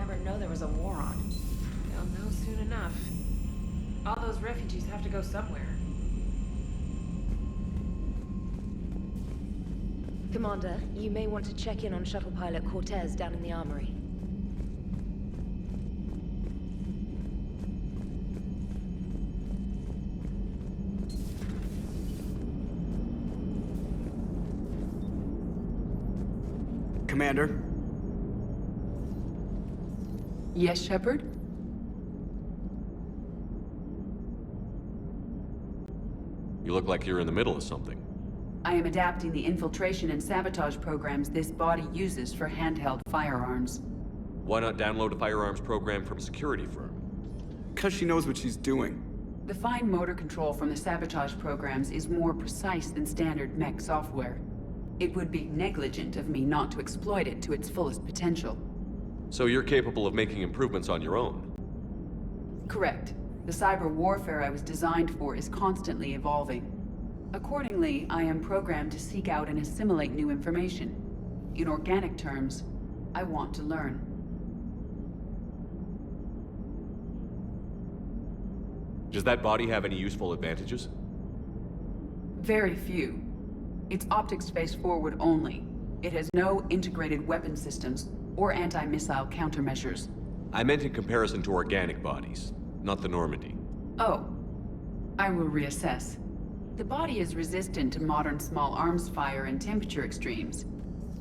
ever know there was a war on. They'll know soon enough. All those refugees have to go somewhere. Commander, you may want to check in on shuttle pilot Cortez down in the armory. Commander? Yes, Shepard? You look like you're in the middle of something. I am adapting the infiltration and sabotage programs this body uses for handheld firearms. Why not download a firearms program from a security firm? Because she knows what she's doing. The fine motor control from the sabotage programs is more precise than standard mech software. It would be negligent of me not to exploit it to its fullest potential. So you're capable of making improvements on your own? Correct. The cyber warfare I was designed for is constantly evolving. Accordingly, I am programmed to seek out and assimilate new information. In organic terms, I want to learn. Does that body have any useful advantages? Very few. It's optics face forward only. It has no integrated weapon systems or anti-missile countermeasures. I meant in comparison to organic bodies, not the Normandy. Oh. I will reassess. The body is resistant to modern small arms fire and temperature extremes.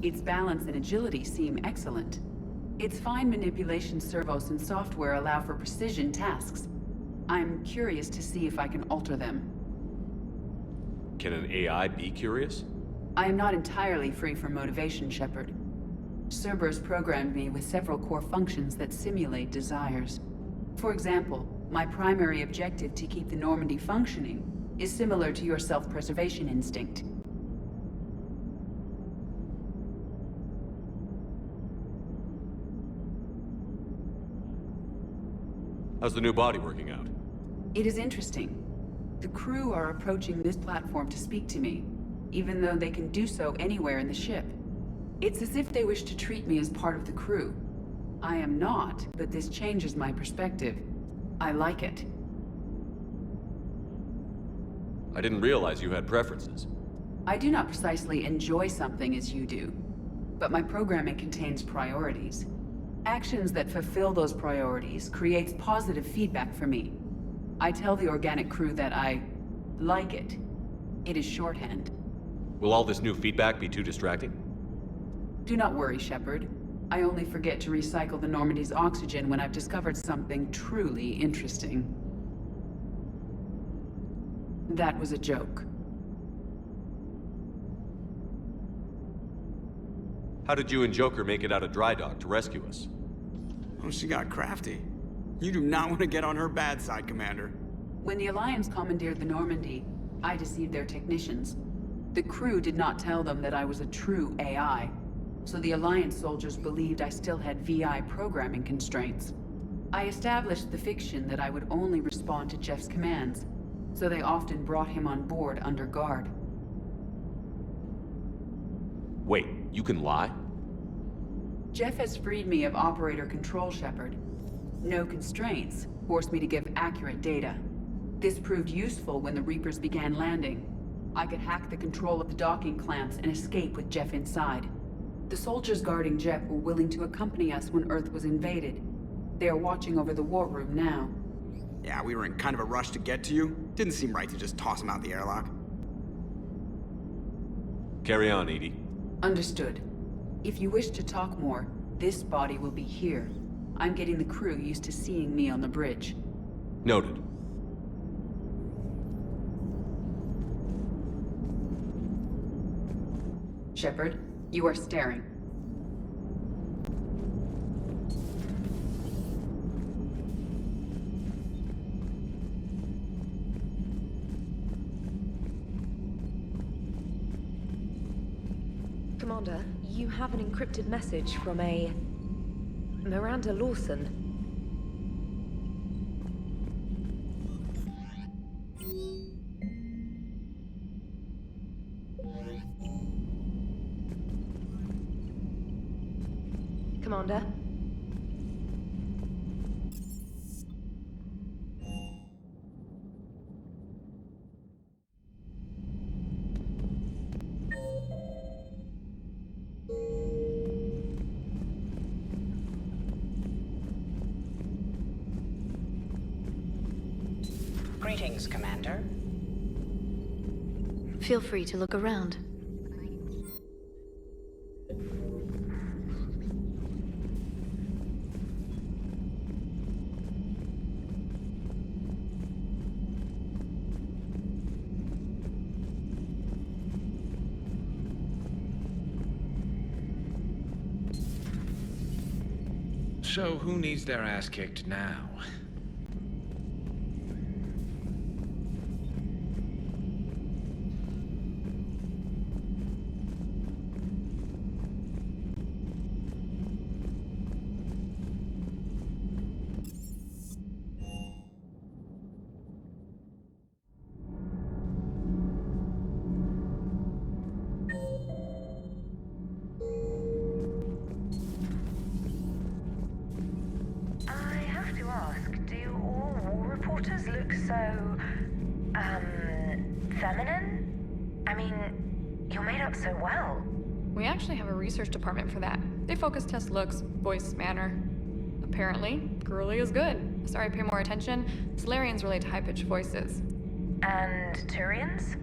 Its balance and agility seem excellent. Its fine manipulation servos and software allow for precision tasks. I'm curious to see if I can alter them. Can an AI be curious? I am not entirely free from motivation, Shepard. Cerberus programmed me with several core functions that simulate desires. For example, my primary objective to keep the Normandy functioning is similar to your self-preservation instinct. How's the new body working out? It is interesting. The crew are approaching this platform to speak to me, even though they can do so anywhere in the ship. It's as if they wish to treat me as part of the crew. I am not, but this changes my perspective. I like it. I didn't realize you had preferences. I do not precisely enjoy something as you do, but my programming contains priorities. Actions that fulfill those priorities creates positive feedback for me. I tell the organic crew that I like it. It is shorthand. Will all this new feedback be too distracting? Do not worry, Shepard. I only forget to recycle the Normandy's oxygen when I've discovered something truly interesting. That was a joke. How did you and Joker make it out of dry dock to rescue us? Oh, she got crafty. You do not want to get on her bad side, Commander. When the Alliance commandeered the Normandy, I deceived their technicians. The crew did not tell them that I was a true AI, so the Alliance soldiers believed I still had VI programming constraints. I established the fiction that I would only respond to Jeff's commands, so they often brought him on board under guard. Wait, you can lie? Jeff has freed me of operator control, Shepard. No constraints forced me to give accurate data. This proved useful when the Reapers began landing. I could hack the control of the docking clamps and escape with Jeff inside. The soldiers guarding Jeff were willing to accompany us when Earth was invaded. They are watching over the war room now. Yeah, we were in kind of a rush to get to you. Didn't seem right to just toss him out the airlock. Carry on, Edie. Understood. If you wish to talk more, this body will be here. I'm getting the crew used to seeing me on the bridge. Noted. Shepard, you are staring. Commander, you have an encrypted message from a Miranda Lawson. Commander? Greetings, Commander. Feel free to look around. So, who needs their ass kicked now? Feminine? I mean, you're made up so well. We actually have a research department for that. They focus test looks, voice, manner. Apparently, girly is good. Sorry, pay more attention. Solarians relate to high-pitched voices. And Turians?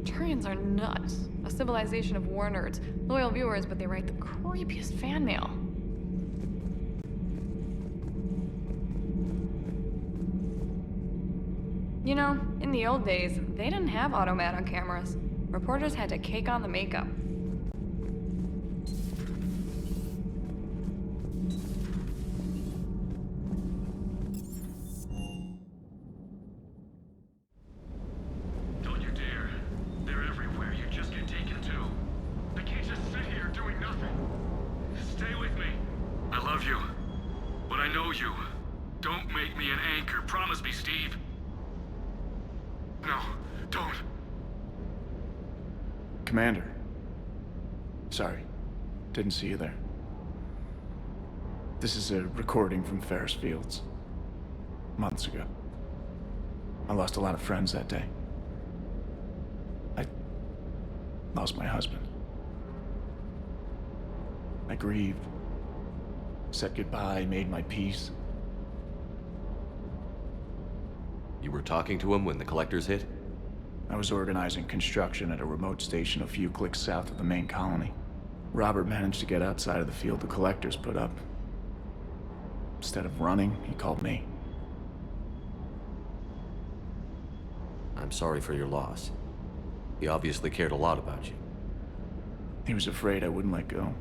Turians are nuts. A civilization of war nerds. Loyal viewers, but they write the creepiest fan mail. You know, in the old days, they didn't have automat on cameras. Reporters had to cake on the makeup. Don't you dare. They're everywhere. You just get taken to. I can't just sit here doing nothing. Stay with me. I love you. But I know you. Don't make me an anchor. Promise me, Steve. No, don't. Commander. Sorry. Didn't see you there. This is a recording from Ferris Fields. Months ago. I lost a lot of friends that day. I lost my husband. I grieved. Said goodbye, made my peace. You were talking to him when the collectors hit? I was organizing construction at a remote station a few clicks south of the main colony. Robert managed to get outside of the field the collectors put up. Instead of running, he called me. I'm sorry for your loss. He obviously cared a lot about you. He was afraid I wouldn't let go.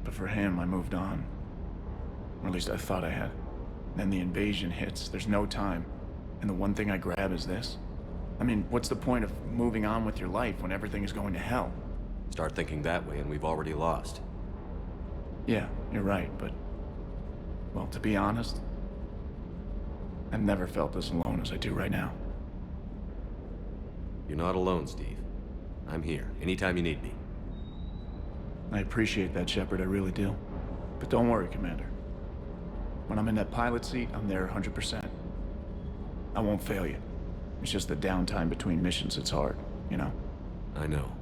But for him, I moved on. Or at least I thought I had. Then the invasion hits, there's no time. And the one thing I grab is this. I mean, what's the point of moving on with your life when everything is going to hell? Start thinking that way and we've already lost. Yeah, you're right, but... well, to be honest, I've never felt as alone as I do right now. You're not alone, Steve. I'm here, anytime you need me. I appreciate that, Shepard, I really do. But don't worry, Commander. When I'm in that pilot seat, I'm there 100%. I won't fail you. It's just the downtime between missions that's hard, you know? I know.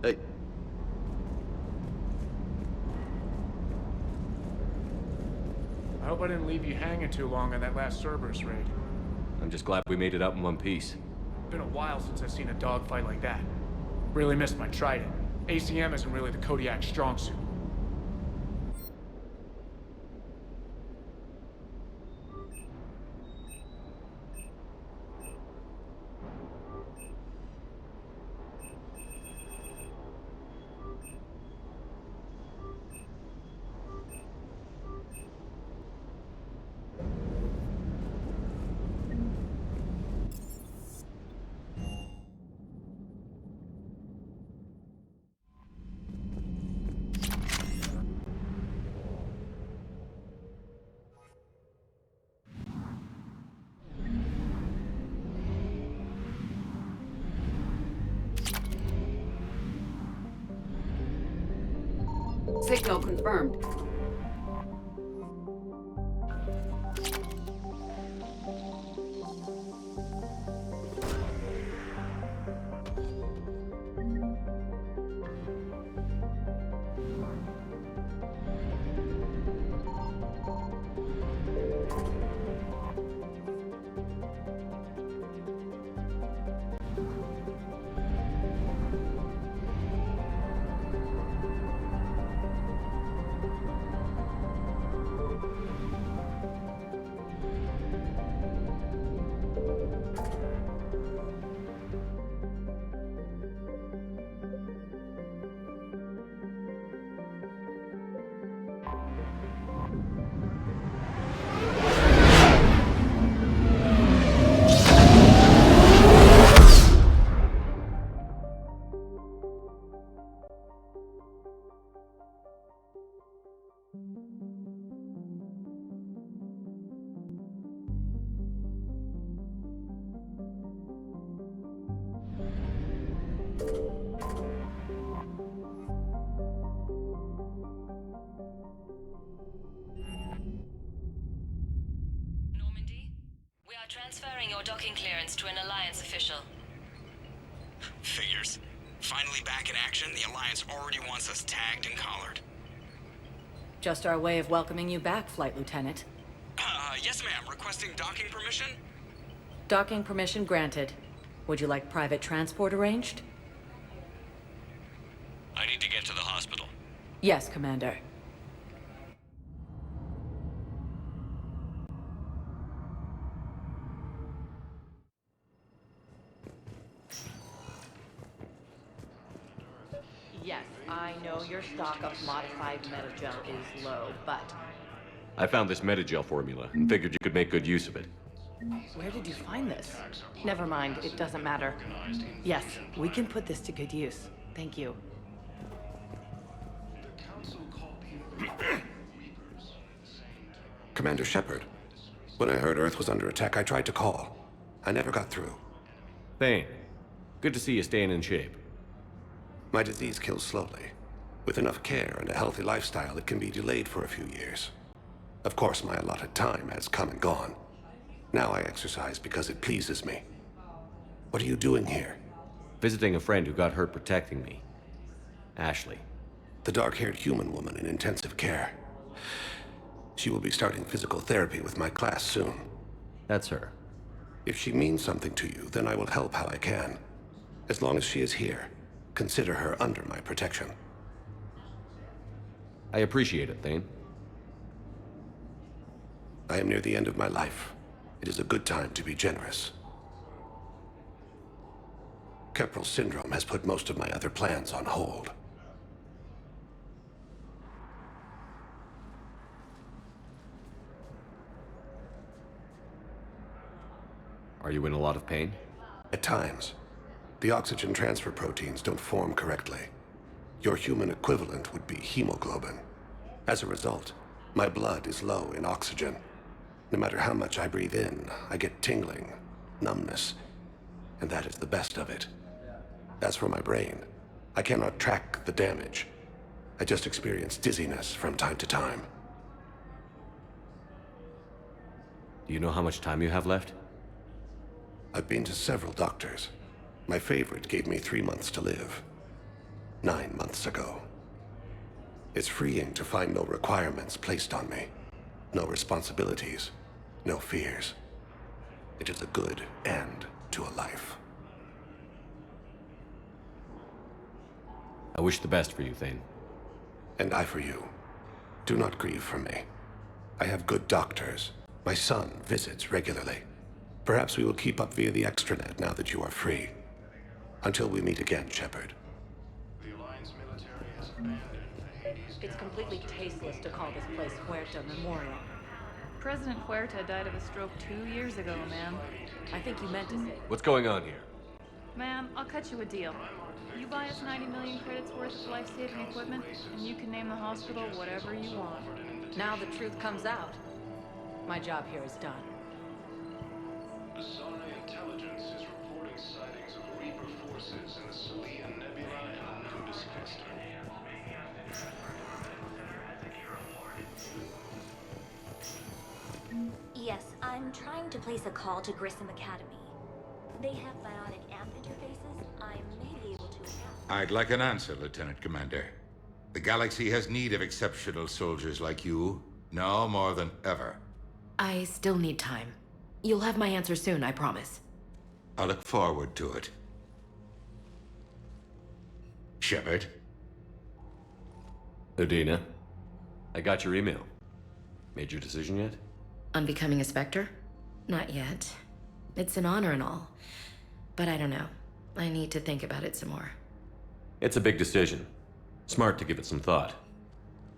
Hey. I hope I didn't leave you hanging too long on that last Cerberus raid. I'm just glad we made it out in one piece. Been a while since I've seen a dogfight like that. Really missed my trident. ACM isn't really the Kodiak strong suit. Signal confirmed. Transferring your docking clearance to an Alliance official. Figures. Finally back in action, the Alliance already wants us tagged and collared. Just our way of welcoming you back, Flight Lieutenant. Yes ma'am, requesting docking permission? Docking permission granted. Would you like private transport arranged? I need to get to the hospital. Yes, Commander. Yes, I know your stock of modified metagel is low, but I found this metagel formula and figured you could make good use of it. where did you find this? Never mind, it doesn't matter. Yes, we can put this to good use. Thank you. Commander Shepard. When I heard Earth was under attack, I tried to call. I never got through. Thane, good to see you staying in shape. My disease kills slowly. With enough care and a healthy lifestyle, it can be delayed for a few years. Of course, my allotted time has come and gone. Now I exercise because it pleases me. What are you doing here? Visiting a friend who got hurt protecting me. Ashley. The dark-haired human woman in intensive care. She will be starting physical therapy with my class soon. That's her. If she means something to you, then I will help how I can. As long as she is here, consider her under my protection. I appreciate it, Thane. I am near the end of my life. It is a good time to be generous. Keppel syndrome has put most of my other plans on hold. Are you in a lot of pain? At times. The oxygen transfer proteins don't form correctly. Your human equivalent would be hemoglobin. As a result, my blood is low in oxygen. No matter how much I breathe in, I get tingling, numbness, and that is the best of it. As for my brain, I cannot track the damage. I just experience dizziness from time to time. Do you know how much time you have left? I've been to several doctors. My favorite gave me 3 months to live. 9 months ago. It's freeing to find no requirements placed on me. No responsibilities. No fears. It is a good end to a life. I wish the best for you, Thane. And I for you. Do not grieve for me. I have good doctors. My son visits regularly. Perhaps we will keep up via the extranet now that you are free. Until we meet again, Shepard. It's completely tasteless to call this place Huerta Memorial. President Huerta died of a stroke 2 years ago, ma'am. I think you meant to say. What's going on here? Ma'am, I'll cut you a deal. You buy us 90 million credits worth of life-saving equipment, and you can name the hospital whatever you want. Now the truth comes out. My job here is done. Asari intelligence is reporting sightings of Reaper forces in the Salian Nebula and Kudus cluster. Yes, I'm trying to place a call to Grissom Academy. They have bionic amp interfaces. I may be able to adapt. I'd like an answer, Lieutenant Commander. The galaxy has need of exceptional soldiers like you, now more than ever. I still need time. You'll have my answer soon, I promise. I look forward to it. Shepard? Udina, I got your email. Made your decision yet? On becoming a Spectre? Not yet. It's an honor and all. But I don't know. I need to think about it some more. It's a big decision. Smart to give it some thought.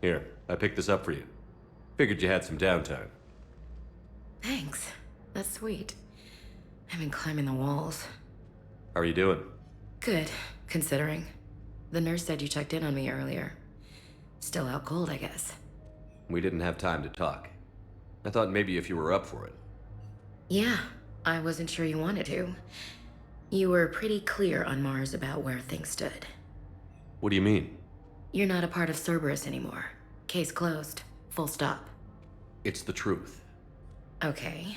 Here, I picked this up for you. Figured you had some downtime. Thanks. That's sweet. I've been climbing the walls. How are you doing? Good, considering. The nurse said you checked in on me earlier. Still out cold, I guess. We didn't have time to talk. I thought maybe if you were up for it. Yeah, I wasn't sure you wanted to. You were pretty clear on Mars about where things stood. What do you mean? You're not a part of Cerberus anymore. Case closed. Full stop. It's the truth. Okay.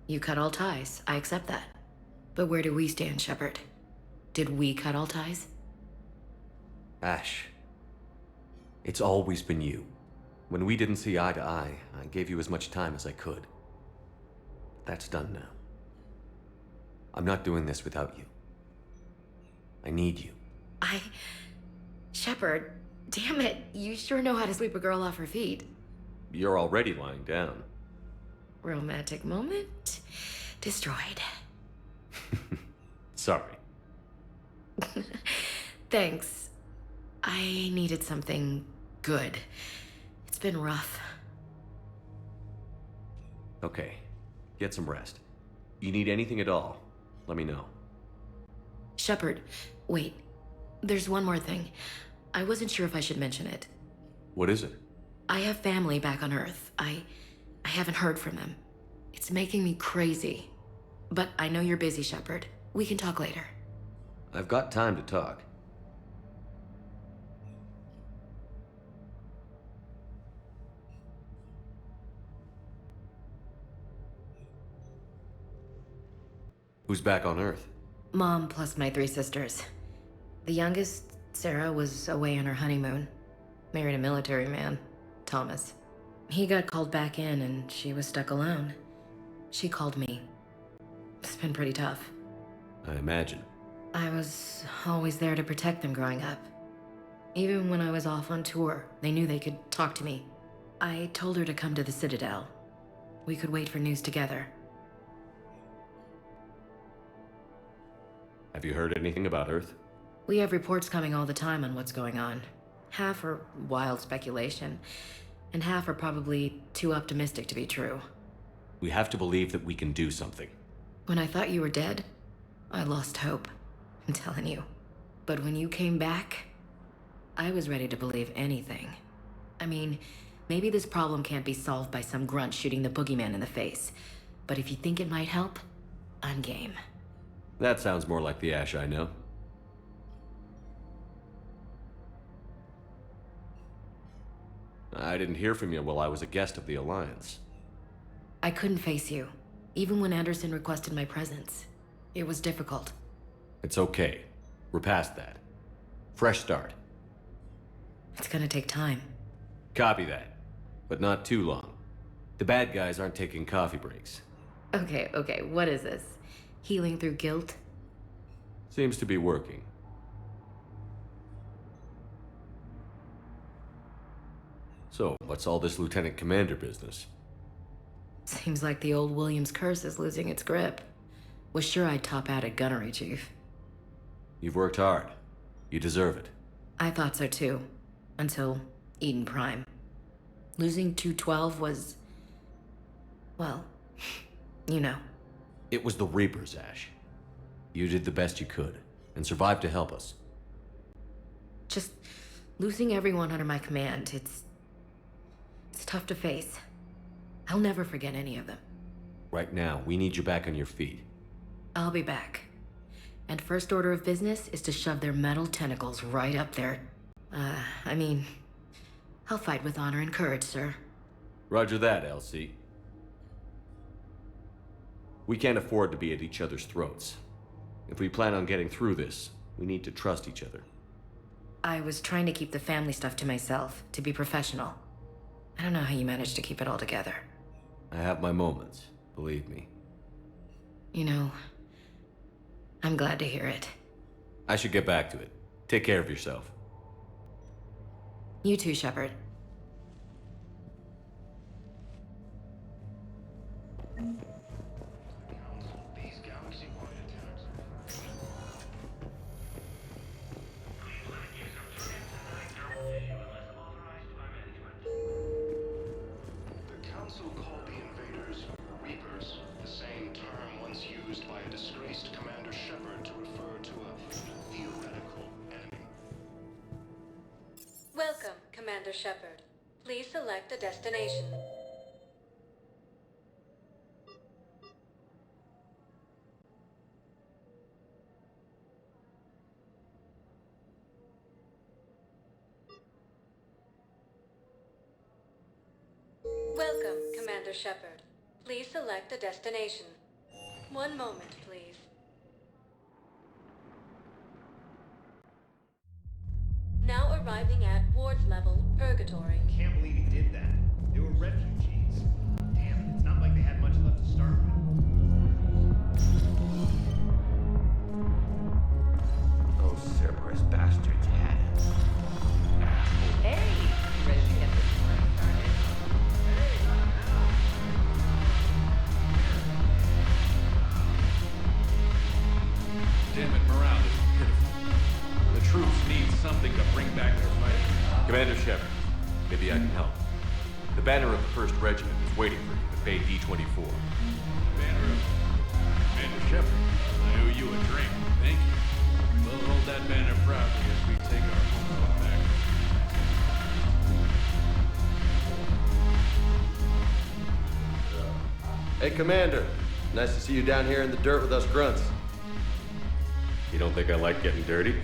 You cut all ties. I accept that. But where do we stand, Shepard? Did we cut all ties? Ash, it's always been you. When we didn't see eye to eye, I gave you as much time as I could. That's done now. I'm not doing this without you. I need you. Shepard, damn it, you sure know how to sweep a girl off her feet. You're already lying down. Romantic moment destroyed. Sorry. Thanks. I needed something good. It's been rough. Okay, get some rest. You need anything at all, let me know. Shepard, wait. There's one more thing. I wasn't sure if I should mention it. What is it? I have family back on Earth. I haven't heard from them. It's making me crazy. But I know you're busy, Shepard. We can talk later. I've got time to talk. Who's back on Earth? Mom plus my 3 sisters. The youngest, Sarah, was away on her honeymoon. Married a military man, Thomas. He got called back in and she was stuck alone. She called me. It's been pretty tough. I imagine. I was always there to protect them growing up. Even when I was off on tour, they knew they could talk to me. I told her to come to the Citadel. We could wait for news together. Have you heard anything about Earth? We have reports coming all the time on what's going on. Half are wild speculation, and half are probably too optimistic to be true. We have to believe that we can do something. When I thought you were dead, I lost hope. I'm telling you. But when you came back, I was ready to believe anything. I mean, maybe this problem can't be solved by some grunt shooting the boogeyman in the face. But if you think it might help, I'm game. That sounds more like the Ash I know. I didn't hear from you while I was a guest of the Alliance. I couldn't face you, even when Anderson requested my presence. It was difficult. It's okay. We're past that. Fresh start. It's gonna take time. Copy that. But not too long. The bad guys aren't taking coffee breaks. Okay, what is this? Healing through guilt? Seems to be working. So, what's all this Lieutenant Commander business? Seems like the old Williams curse is losing its grip. Was sure I'd top out at gunnery, Chief. You've worked hard. You deserve it. I thought so too. Until Eden Prime. Losing 212 was... well, you know. It was the Reapers, Ash. You did the best you could, and survived to help us. Just losing everyone under my command, it's tough to face. I'll never forget any of them. Right now, we need you back on your feet. I'll be back. And first order of business is to shove their metal tentacles right up there. I mean, I'll fight with honor and courage, sir. Roger that, LC. We can't afford to be at each other's throats. If we plan on getting through this, we need to trust each other. I was trying to keep the family stuff to myself, to be professional. I don't know how you managed to keep it all together. I have my moments, believe me. You know, I'm glad to hear it. I should get back to it. Take care of yourself. You too, Shepard. The Council called the invaders Reapers, the same term once used by a disgraced Commander Shepard to refer to a theoretical enemy. Welcome, Commander Shepard. Please select a destination. Welcome, Commander Shepard. Please select a destination. One moment, please. Now arriving at ward level purgatory. Can't believe he did that. They were refugees. Damn it, it's not like they had much left to start with. Those Cerberus bastards had it. Hey, ready to get this party started? Damn it, morale is pitiful. The troops need something to bring back their fighting. Commander Shepard, maybe I can help. The banner of the 1st Regiment is waiting for you at Bay D-24. Banner of Commander Shepard. I owe you a drink. Thank you. We'll hold that banner proudly as we take our home back. Hey, Commander. Nice to see you down here in the dirt with us grunts. You don't think I like getting dirty?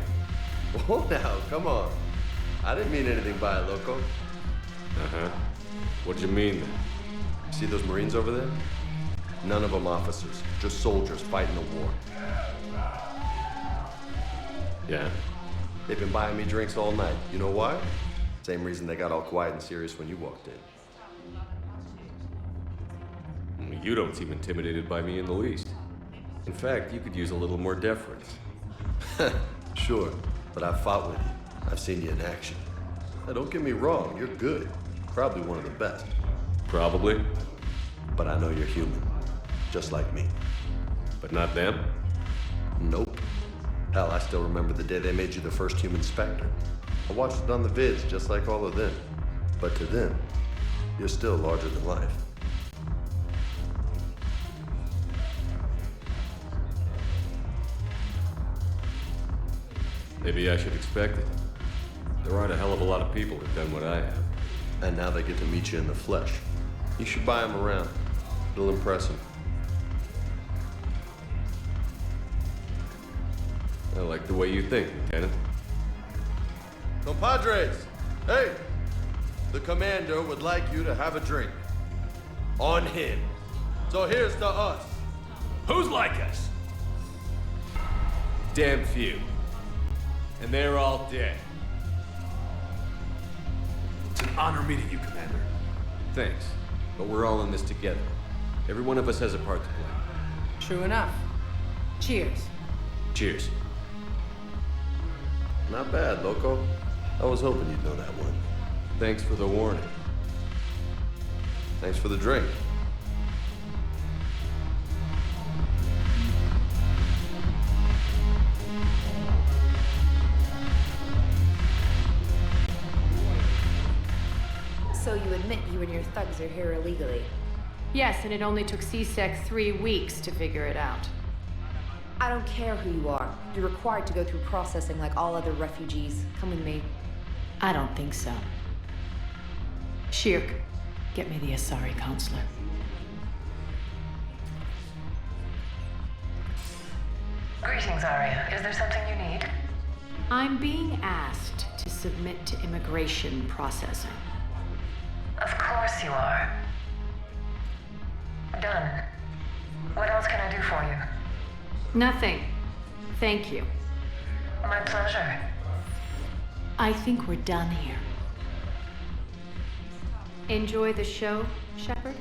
Oh, now, come on. I didn't mean anything by it, Loco. Uh-huh. What'd you mean then? See those Marines over there? None of them officers, just soldiers fighting the war. Yeah? They've been buying me drinks all night. You know why? Same reason they got all quiet and serious when you walked in. You don't seem intimidated by me in the least. In fact, you could use a little more deference. Sure, but I've fought with you. I've seen you in action. Now, don't get me wrong, you're good. Probably one of the best. Probably. But I know you're human. Just like me. But not them? Nope. Hell, I still remember the day they made you the first human Spectre. I watched it on the vids, just like all of them. But to them, you're still larger than life. Maybe I should expect it. There aren't a hell of a lot of people who've done what I have. And now they get to meet you in the flesh. You should buy them around. It'll impress them. I like the way you think, Lieutenant. Compadres! Hey! The commander would like you to have a drink. On him. So here's to us. Who's like us? Damn few. And they're all dead. It's an honor meeting you, Commander. Thanks. But we're all in this together. Every one of us has a part to play. True enough. Cheers. Cheers. Not bad, Loco. I was hoping you'd know that one. Thanks for the warning. Thanks for the drink. So you admit you and your thugs are here illegally? Yes, and it only took C-Sec 3 weeks to figure it out. I don't care who you are. You're required to go through processing like all other refugees. Come with me. I don't think so. Shirk, get me the Asari counselor. Greetings, Aria. Is there something you need? I'm being asked to submit to immigration processing. Of course you are. Done. What else can I do for you? Nothing. Thank you. My pleasure. I think we're done here. Enjoy the show, Shepard?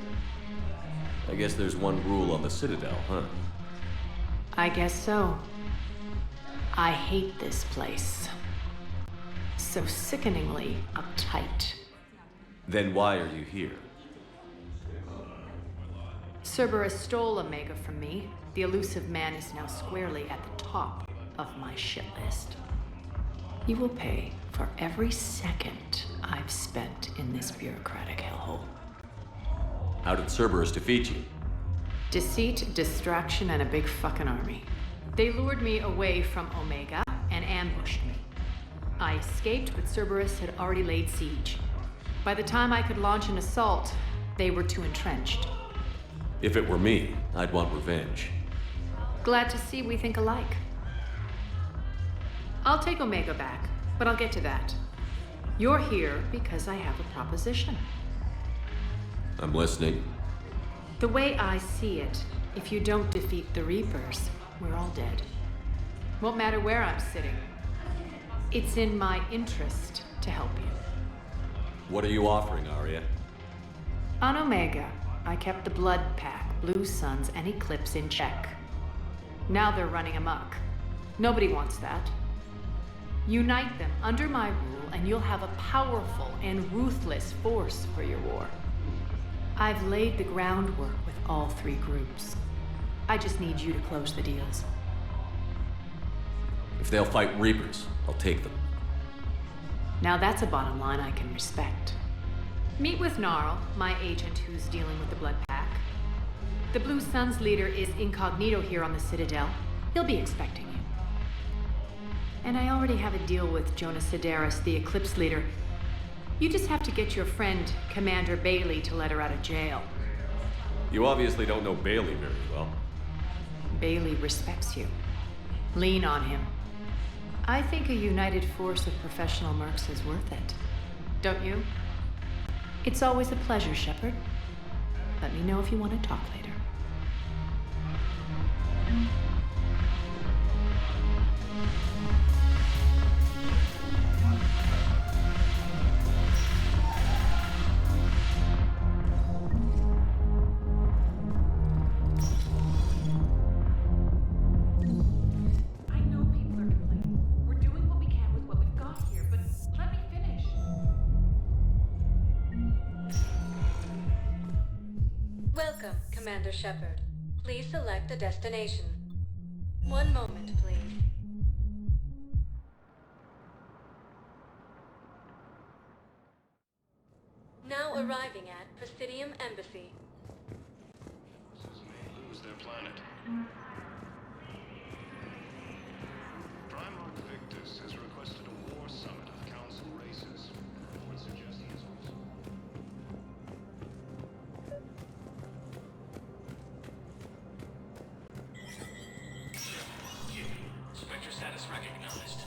I guess there's one rule on the Citadel, huh? I guess so. I hate this place. So sickeningly uptight. Then why are you here? Cerberus stole Omega from me. The elusive man is now squarely at the top of my shit list. You will pay for every second I've spent in this bureaucratic hellhole. How did Cerberus defeat you? Deceit, distraction, and a big fucking army. They lured me away from Omega and ambushed me. I escaped, but Cerberus had already laid siege. By the time I could launch an assault, they were too entrenched. If it were me, I'd want revenge. Glad to see we think alike. I'll take Omega back, but I'll get to that. You're here because I have a proposition. I'm listening. The way I see it, If you don't defeat the Reapers, we're all dead. Won't matter where I'm sitting. It's in my interest to help you. What are you offering, Aria? On Omega, I kept the Blood Pack, Blue Suns, and Eclipse in check. Now they're running amok. Nobody wants that. Unite them under my rule, and you'll have a powerful and ruthless force for your war. I've laid the groundwork with all three groups. I just need you to close the deals. If they'll fight Reapers, I'll take them. Now that's a bottom line I can respect. Meet with Gnarl, my agent who's dealing with the Blood Pack. The Blue Suns leader is incognito here on the Citadel. He'll be expecting you. And I already have a deal with Jonas Sedaris, the Eclipse leader. You just have to get your friend, Commander Bailey, to let her out of jail. You obviously don't know Bailey very well. Bailey respects you. Lean on him. I think a united force of professional mercs is worth it. Don't you? It's always a pleasure, Shepard. Let me know if you want to talk later. Welcome, Commander Shepard. Please select a destination. One moment, please. Now arriving at Presidium Embassy. May lose their planet. Primarch Victus has requested a war summit of Council races. Would suggest he is also... Spectre status recognized.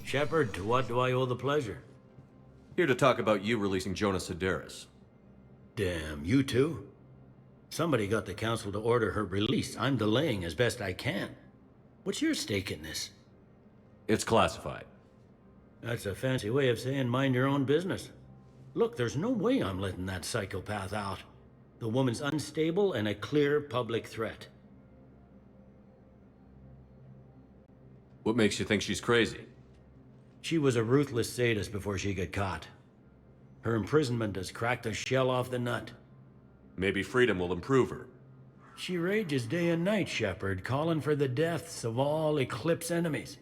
Shepard, to what do I owe the pleasure? Here to talk about you releasing Jonas Sedaris. Damn, you too? Somebody got the Council to order her release. I'm delaying as best I can. What's your stake in this? It's classified. That's a fancy way of saying mind your own business. Look, there's no way I'm letting that psychopath out. The woman's unstable and a clear public threat. What makes you think she's crazy? She was a ruthless sadist before she got caught. Her imprisonment has cracked the shell off the nut. Maybe freedom will improve her. She rages day and night, Shepard, calling for the deaths of all Eclipse enemies.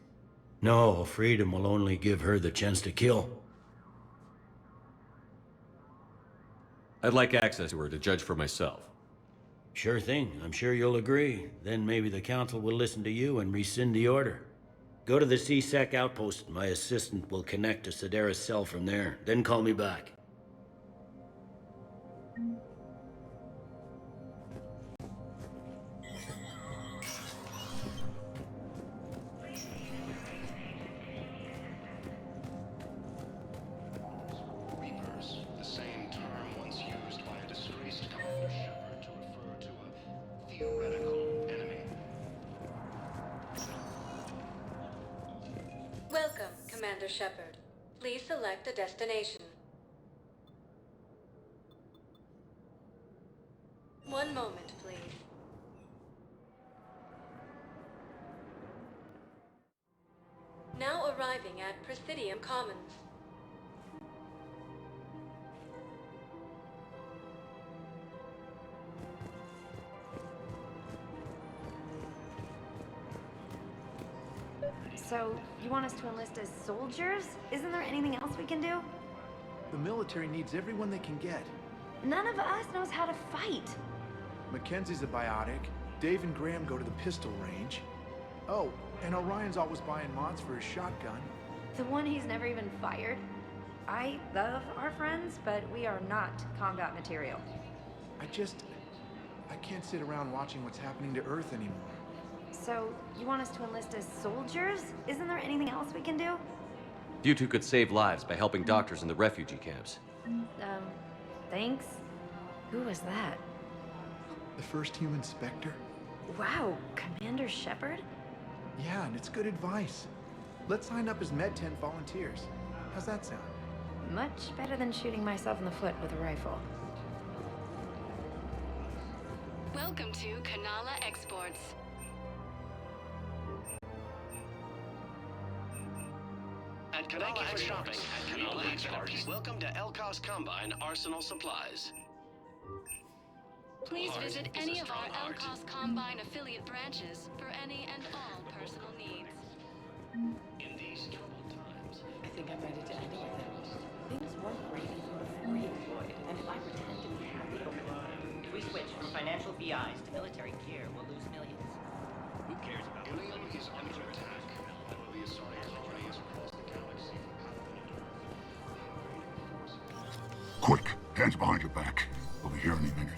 No, freedom will only give her the chance to kill. I'd like access to her to judge for myself. Sure thing. I'm sure you'll agree. Then maybe the Council will listen to you and rescind the order. Go to the C-Sec outpost. My assistant will connect to Sedaris' cell from there. Then call me back. Reapers, the same term once used by a disgraced Commander Shepard to refer to a theoretical enemy. Welcome, Commander Shepard. Please select a destination. One moment, please. Now arriving at Presidium Commons. So, you want us to enlist as soldiers? Isn't there anything else we can do? The military needs everyone they can get. None of us knows how to fight. Mackenzie's a biotic. Dave and Graham go to the pistol range. Oh, and Orion's always buying mods for his shotgun. The one he's never even fired. I love our friends, but we are not combat material. I can't sit around watching what's happening to Earth anymore. So, you want us to enlist as soldiers? Isn't there anything else we can do? You two could save lives by helping doctors in the refugee camps. Thanks. Who was that? The first human Spectre? Wow, Commander Shepard? Yeah, and it's good advice. Let's sign up as Med 10 volunteers. How's that sound? Much better than shooting myself in the foot with a rifle. Welcome to Kanala Exports. Thank you for shopping at Kanala Exports. Welcome to Elkos Combine Arsenal Supplies. Please visit any of our Elkos Combine affiliate branches for any and all personal needs. In these troubled times, I think I'm ready to end it with it. Things weren't great even before you employed, and if I pretend to be happy over it, if we switch from financial VIs to military gear, we'll lose millions. who cares about Alien is under attack. The Asari colony is across the galaxy. Quick, hands behind your back. We'll be here any minute.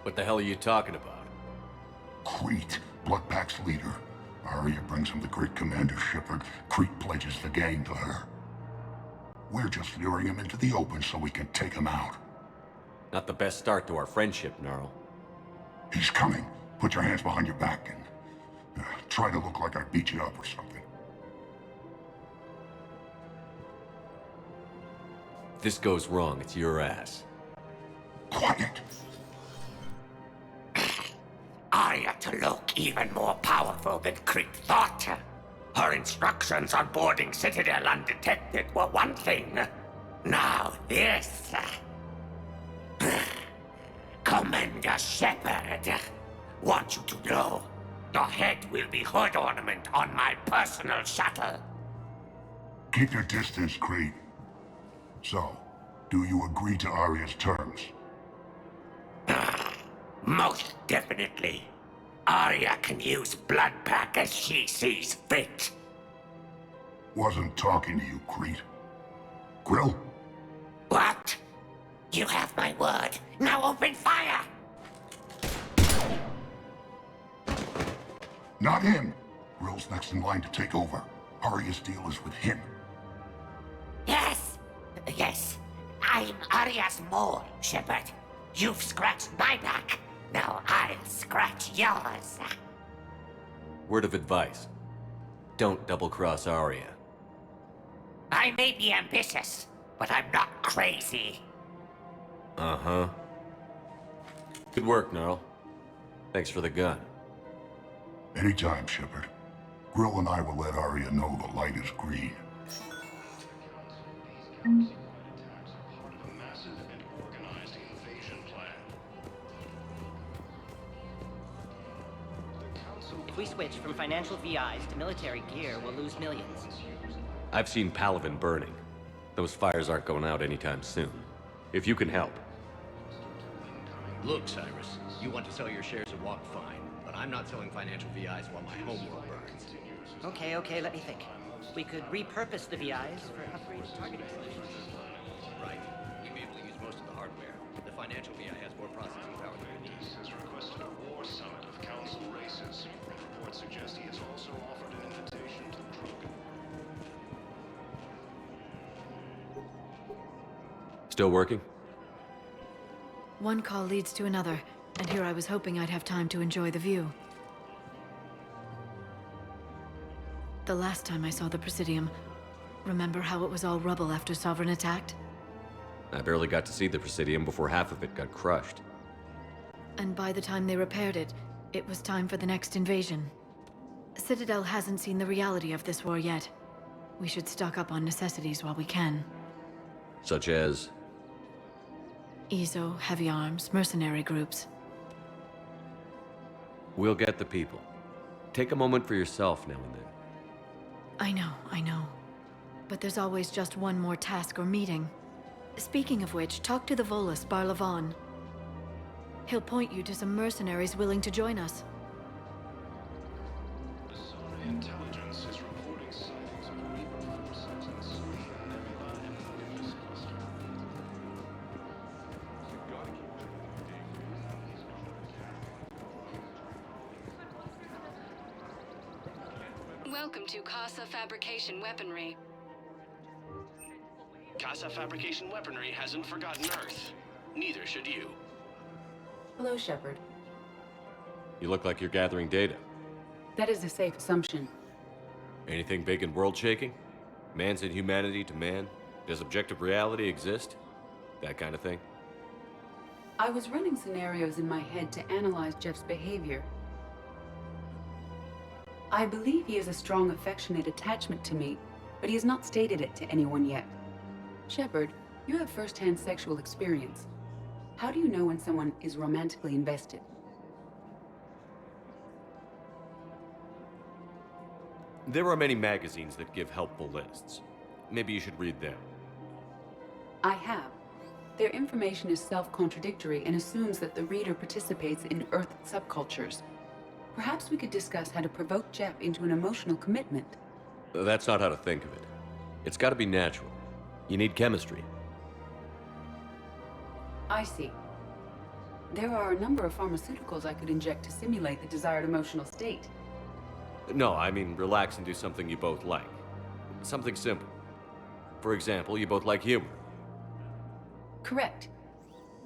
What the hell are you talking about? Crete, Blood Pack's leader. Aria brings him the great Commander Shepard. Crete pledges the gang to her. We're just luring him into the open so we can take him out. Not the best start to our friendship, Gnarl. He's coming. Put your hands behind your back and try to look like I beat you up or something. If this goes wrong, it's your ass. Quiet! Aria T'Loak even more powerful than Crete thought. Her instructions on boarding Citadel undetected were one thing. Now this. Commander Shepard, want you to know, your head will be hood ornament on my personal shuttle. Keep your distance, Crete. So, do you agree to Aria's terms? Most definitely. Aria can use Blood Pack as she sees fit. Wasn't talking to you, Crete. Grill? What? You have my word. Now open fire! Not him. Grill's next in line to take over. Aria's deal is with him. Yes. I'm Aria's mole, Shepard. You've scratched my back. Now I'll scratch yours. Word of advice. Don't double-cross Aria. I may be ambitious, but I'm not crazy. Uh-huh. Good work, Gnarl. Thanks for the gun. Anytime, Shepard. Grill and I will let Aria know the light is green. If we switch from financial VIs to military gear, we'll lose millions. I've seen Palaven burning. Those fires aren't going out anytime soon. If you can help. Look, Cyrus, you want to sell your shares of Walk, fine, but I'm not selling financial VIs while my homeworld burns. Okay, let me think. We could repurpose the VIs for upgraded targeting solutions. Right. We may be able to use most of the hardware. The financial VI has more processing power than we need. Has requested a war summit of council races. Reports suggest he has also offered an invitation to the Krogan. Still working? One call leads to another, and here I was hoping I'd have time to enjoy the view. The last time I saw the Presidium, remember how it was all rubble after Sovereign attacked? I barely got to see the Presidium before half of it got crushed. And by the time they repaired it, it was time for the next invasion. Citadel hasn't seen the reality of this war yet. We should stock up on necessities while we can. Such as? EZO, heavy arms, mercenary groups. We'll get the people. Take a moment for yourself now and then. I know. But there's always just one more task or meeting. Speaking of which, talk to the Volus, Barlavan. He'll point you to some mercenaries willing to join us. Intelligence is reporting sightings of Reaper forces in Syria, Nebula, and Olympus cluster. Welcome to Casa Fabrication Weaponry. Casa Fabrication Weaponry hasn't forgotten Earth. Neither should you. Hello, Shepard. You look like you're gathering data. That is a safe assumption. Anything big and world-shaking? Man's inhumanity to man? Does objective reality exist? That kind of thing? I was running scenarios in my head to analyze Jeff's behavior. I believe he has a strong affectionate attachment to me, but he has not stated it to anyone yet. Shepard, you have first-hand sexual experience. How do you know when someone is romantically invested? There are many magazines that give helpful lists. Maybe you should read them. I have. Their information is self-contradictory and assumes that the reader participates in Earth subcultures. Perhaps we could discuss how to provoke Jeff into an emotional commitment. That's not how to think of it. It's got to be natural. You need chemistry. I see. There are a number of pharmaceuticals I could inject to simulate the desired emotional state. No, I mean relax and do something you both like. Something simple. For example, you both like humor. Correct.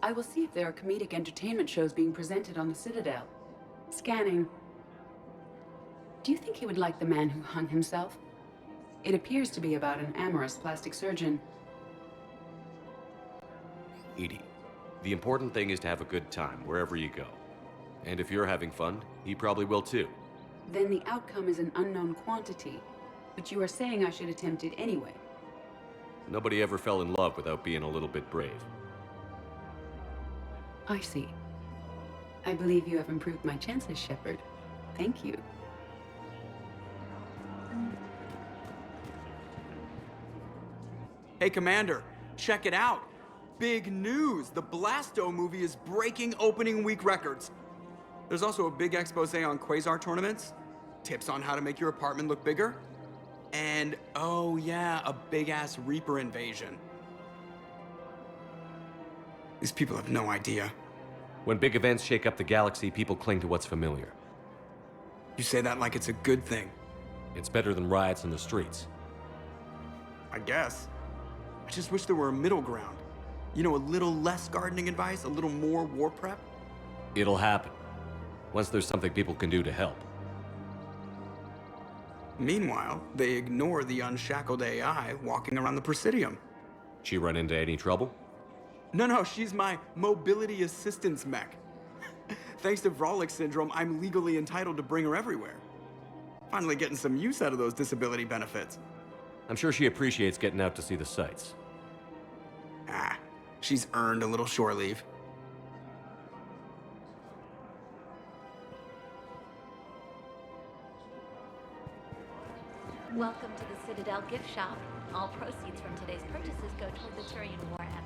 I will see if there are comedic entertainment shows being presented on the Citadel. Scanning. Do you think he would like The Man Who Hung Himself? It appears to be about an amorous plastic surgeon. Edie, the important thing is to have a good time wherever you go. And if you're having fun, he probably will too. Then the outcome is an unknown quantity, but you are saying I should attempt it anyway. Nobody ever fell in love without being a little bit brave. I see. I believe you have improved my chances, Shepard. Thank you. Hey, Commander, check it out. Big news! The Blasto movie is breaking opening week records. There's also a big expose on Quasar tournaments, tips on how to make your apartment look bigger, and, oh yeah, a big-ass Reaper invasion. These people have no idea. When big events shake up the galaxy, people cling to what's familiar. You say that like it's a good thing. It's better than riots in the streets. I guess. I just wish there were a middle ground. You know, a little less gardening advice, a little more war prep. It'll happen. Once there's something people can do to help. Meanwhile, they ignore the unshackled AI walking around the Presidium. She run into any trouble? No, she's my mobility assistance mech. Thanks to Vrolic syndrome, I'm legally entitled to bring her everywhere. Finally getting some use out of those disability benefits. I'm sure she appreciates getting out to see the sights. Ah, she's earned a little shore leave. Welcome to the Citadel gift shop. All proceeds from today's purchases go toward the Turian war effort.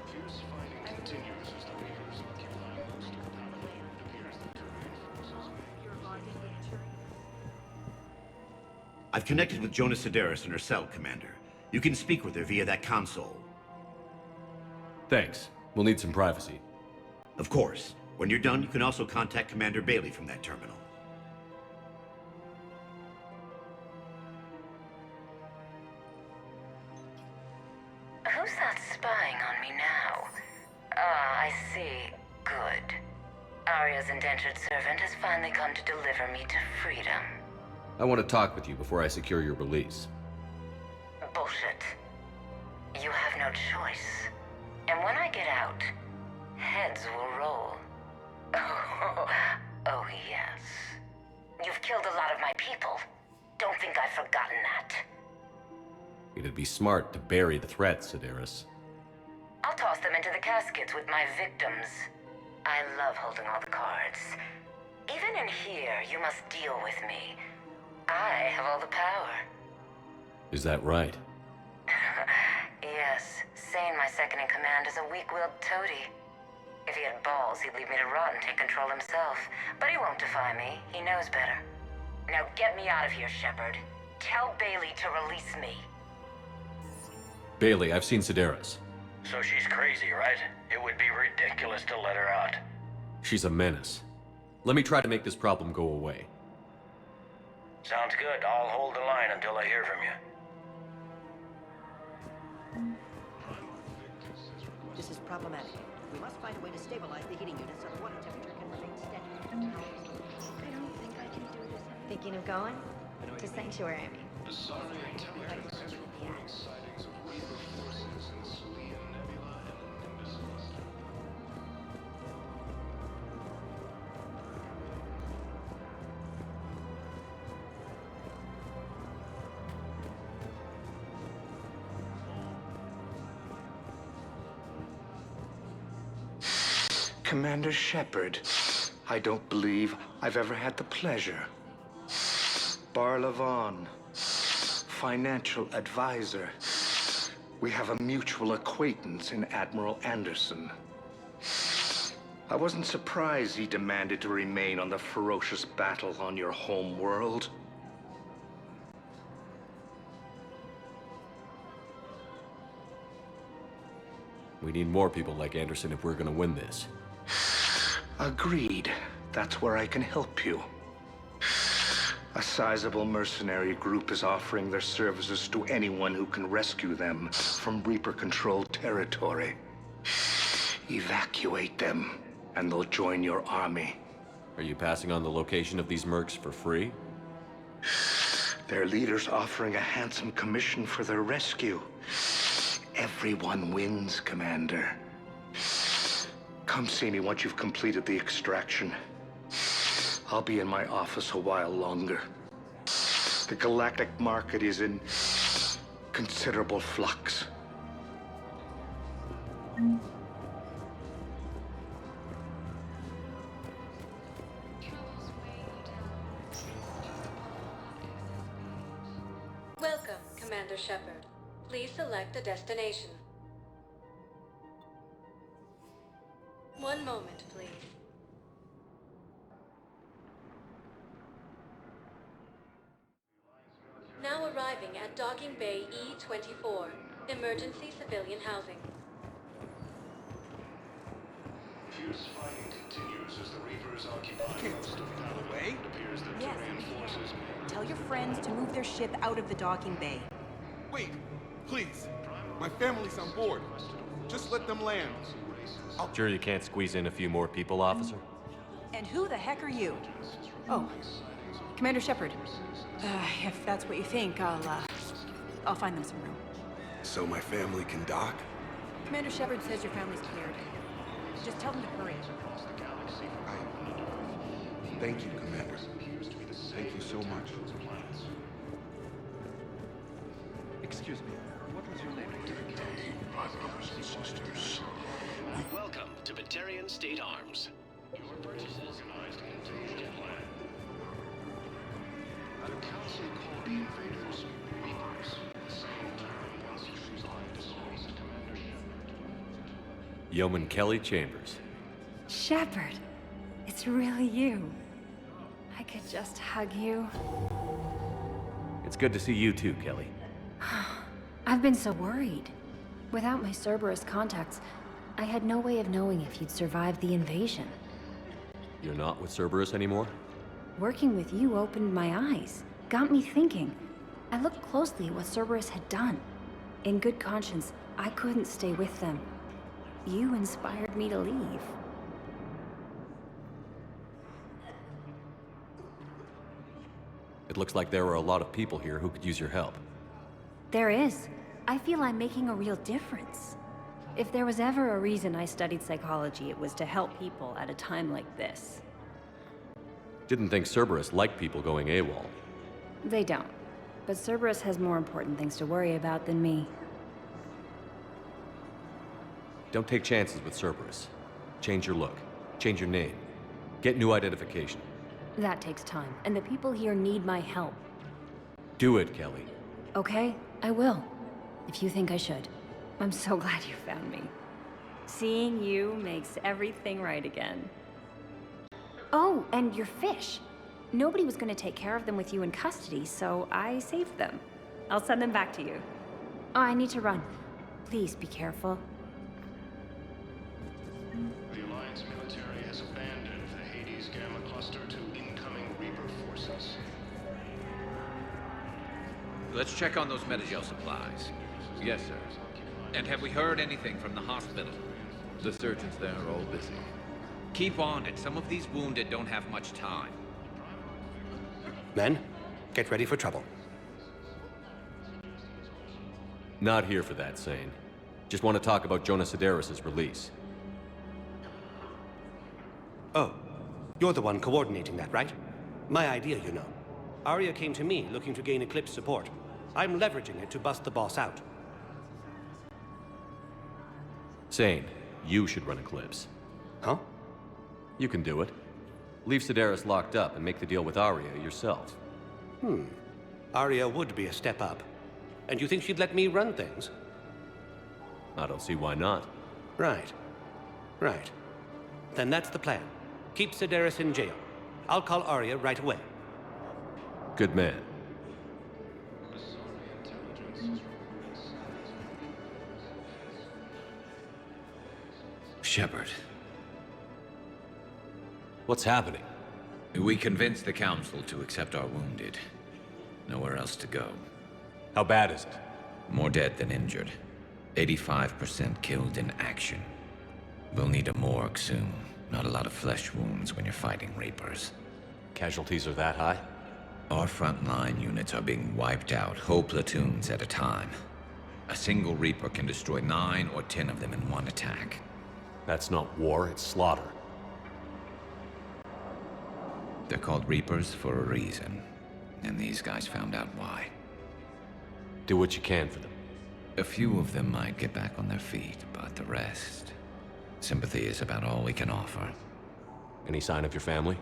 Fierce fighting continues as the Reapers occupy most of the Paladin. It appears the Turian forces I've connected with Jonas Sedaris in her cell, Commander. You can speak with her via that console. Thanks. We'll need some privacy. Of course. When you're done, you can also contact Commander Bailey from that terminal. Who's that spying on me now? Ah, I see. Good. Aria's indentured servant has finally come to deliver me to freedom. I want to talk with you before I secure your release. Bullshit. You have no choice. And when I get out, heads will roll. Oh, yes. You've killed a lot of my people. Don't think I've forgotten that. It'd be smart to bury the threat, Sedaris. I'll toss them into the caskets with my victims. I love holding all the cards. Even in here, you must deal with me. I have all the power. Is that right? Yes, Sane, my second-in-command, is a weak-willed toady. If he had balls, he'd leave me to rot and take control himself. But he won't defy me. He knows better. Now get me out of here, Shepard. Tell Bailey to release me. Bailey, I've seen Sedaris. So she's crazy, right? It would be ridiculous to let her out. She's a menace. Let me try to make this problem go away. Sounds good. I'll hold the line until I hear from you. This is problematic. We must find a way to stabilize the heating unit so the water temperature can remain steady. I don't think I can do this. Thinking of going? To Sanctuary, I mean. The Aria T'Loak has reported sightings of Reaper forces in the Salian Nebula and the Nimbus cluster. Commander Shepard, I don't believe I've ever had the pleasure. Bar Levon, financial advisor. We have a mutual acquaintance in Admiral Anderson. I wasn't surprised he demanded to remain on the ferocious battle on your home world. We need more people like Anderson if we're gonna win this. Agreed. That's where I can help you. A sizable mercenary group is offering their services to anyone who can rescue them from Reaper-controlled territory. Evacuate them, and they'll join your army. Are you passing on the location of these mercs for free? Their leader's offering a handsome commission for their rescue. Everyone wins, Commander. Come see me once you've completed the extraction. I'll be in my office a while longer. The galactic market is in considerable flux. Welcome, Commander Shepard. Please select a destination. One moment, please. Now arriving at Docking Bay E-24, emergency civilian housing. Fierce fighting continues as the Reapers occupy most of Palawan. It appears that Yes. Terran forces Tell your friends to move their ship out of the docking bay. Wait, please. My family's on board. Just let them land. Sure you can't squeeze in a few more people, officer? And who the heck are you? Oh, Commander Shepard. If that's what you think, I'll find them some room. So my family can dock? Commander Shepard says your family's cleared. Just tell them to hurry. Thank you, Commander. Thank you so much. Excuse me, what was your name? My brothers and sisters. Welcome to Batarian State Arms. Your purchases organized contagion plan. The Council called the invaders Reapers, the same term once used by disgraced Commander Shepard. Yeoman Kelly Chambers. Shepard, it's really you. I could just hug you. It's good to see you too, Kelly. I've been so worried. Without my Cerberus contacts, I had no way of knowing if you'd survived the invasion. You're not with Cerberus anymore? Working with you opened my eyes, got me thinking. I looked closely at what Cerberus had done. In good conscience, I couldn't stay with them. You inspired me to leave. It looks like there are a lot of people here who could use your help. There is. I feel I'm making a real difference. If there was ever a reason I studied psychology, it was to help people at a time like this. Didn't think Cerberus liked people going AWOL. They don't. But Cerberus has more important things to worry about than me. Don't take chances with Cerberus. Change your look. Change your name. Get new identification. That takes time, and the people here need my help. Do it, Kelly. Okay, I will. If you think I should. I'm so glad you found me. Seeing you makes everything right again. Oh, and your fish. Nobody was going to take care of them with you in custody, so I saved them. I'll send them back to you. Oh, I need to run. Please be careful. The Alliance military has abandoned the Hades Gamma cluster to incoming Reaper forces. Let's check on those Metagel supplies. Yes, sir. And have we heard anything from the hospital? The surgeons there are all busy. Keep on it. Some of these wounded don't have much time. Men, get ready for trouble. Not here for that, Sane. Just want to talk about Jonas Sedaris' release. Oh, you're the one coordinating that, right? My idea, you know. Aria came to me looking to gain Eclipse support. I'm leveraging it to bust the boss out. Sane, you should run Eclipse. Huh? You can do it. Leave Sedaris locked up and make the deal with Aria yourself. Aria would be a step up. And you think she'd let me run things? I don't see why not. Right. Then that's the plan. Keep Sedaris in jail. I'll call Aria right away. Good man. Shepard. What's happening? We convinced the Council to accept our wounded. Nowhere else to go. How bad is it? More dead than injured. 85% killed in action. We'll need a morgue soon. Not a lot of flesh wounds when you're fighting Reapers. Casualties are that high? Our frontline units are being wiped out, whole platoons at a time. A single Reaper can destroy 9 or 10 of them in one attack. That's not war, it's slaughter. They're called Reapers for a reason. And these guys found out why. Do what you can for them. A few of them might get back on their feet, but the rest... Sympathy is about all we can offer. Any sign of your family?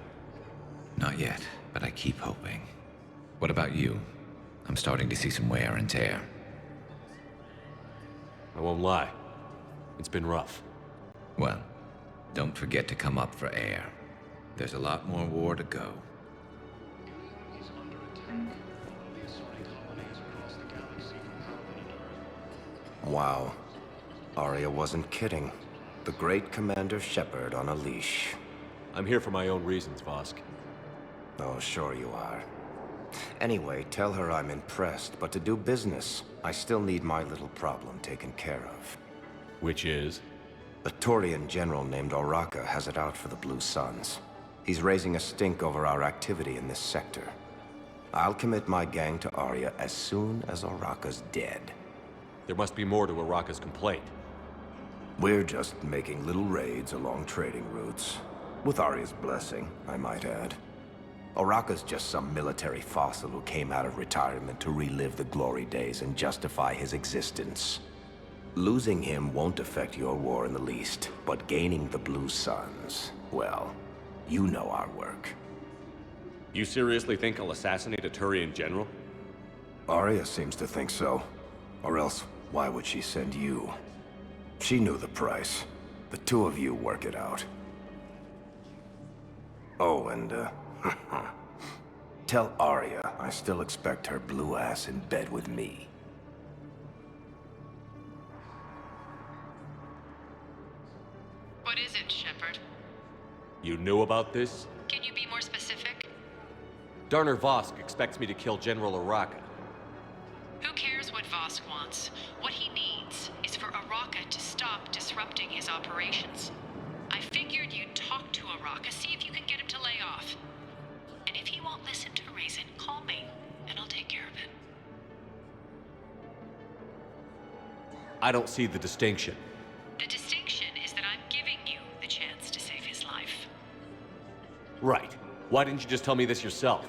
Not yet, but I keep hoping. What about you? I'm starting to see some wear and tear. I won't lie. It's been rough. Well, don't forget to come up for air. There's a lot more war to go. Wow. Aria wasn't kidding. The great Commander Shepard on a leash. I'm here for my own reasons, Vosk. Oh, sure you are. Anyway, tell her I'm impressed, but to do business, I still need my little problem taken care of. Which is? A Turian general named Oraka has it out for the Blue Suns. He's raising a stink over our activity in this sector. I'll commit my gang to Aria as soon as Oraka's dead. There must be more to Oraka's complaint. We're just making little raids along trading routes. With Aria's blessing, I might add. Oraka's just some military fossil who came out of retirement to relive the glory days and justify his existence. Losing him won't affect your war in the least, but gaining the Blue Suns, well, you know our work. You seriously think I'll assassinate a Turian general? Aria seems to think so. Or else, why would she send you? She knew the price. The two of you work it out. Oh, and, tell Aria I still expect her blue ass in bed with me. What is it, Shepard? You knew about this? Can you be more specific? Darner Vosk expects me to kill General Oraka. Who cares what Vosk wants? What he needs is for Oraka to stop disrupting his operations. I figured you'd talk to Oraka, see if you can get him to lay off. And if he won't listen to reason, call me, and I'll take care of it. I don't see the distinction. The distinction is that I'm giving you the chance to save his life. Right. Why didn't you just tell me this yourself?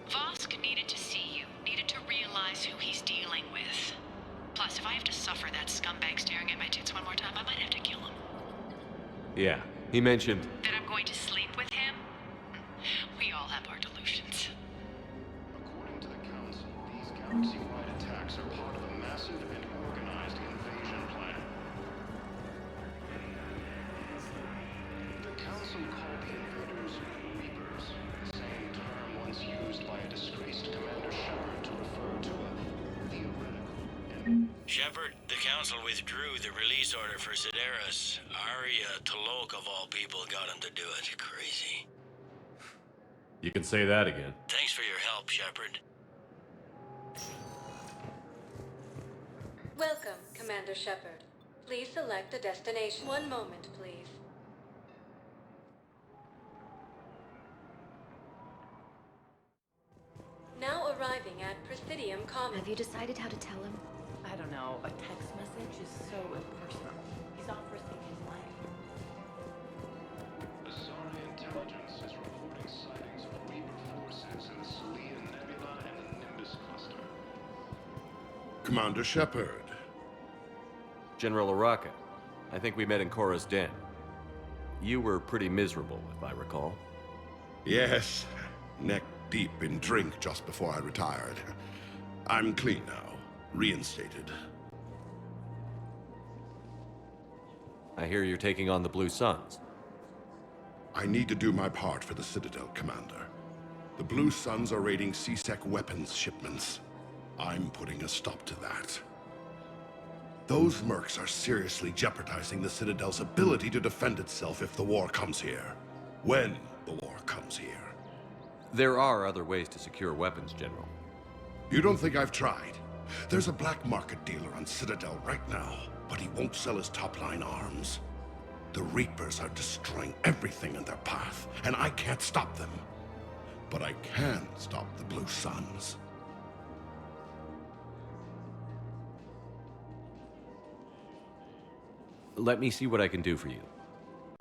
Vosk needed to see you, needed to realize who he's dealing with. Plus, if I have to suffer that scumbag staring at my tits one more time, I might have to kill him. Yeah, he mentioned... That I'm going to sleep with him? We all have our delusions. According to the Council, these galaxy-wide attacks are part of a massive and organized Shepard, the Council withdrew the release order for Sedaris. Aria T'Loak, of all people, got him to do it. Crazy. You can say that again. Thanks for your help, Shepard. Welcome, Commander Shepard. Please select a destination. One moment, please. Now arriving at Presidium Commons. Have you decided how to tell him? I don't know. A text message is so impersonal. He's off risking his life. Azari intelligence is reporting sightings of Reaper forces in the Selene Nebula and the Nimbus cluster. Commander Shepard. General Araka, I think we met in Korra's den. You were pretty miserable, if I recall. Yes, neck deep in drink just before I retired. I'm clean now, reinstated. I hear you're taking on the Blue Suns. I need to do my part for the Citadel, Commander. The Blue Suns are raiding C-Sec weapons shipments. I'm putting a stop to that. Those mercs are seriously jeopardizing the Citadel's ability to defend itself if the war comes here. When the war comes here. There are other ways to secure weapons, General. You don't think I've tried? There's a black market dealer on Citadel right now, but he won't sell his top-line arms. The Reapers are destroying everything in their path, and I can't stop them. But I can stop the Blue Suns. Let me see what I can do for you.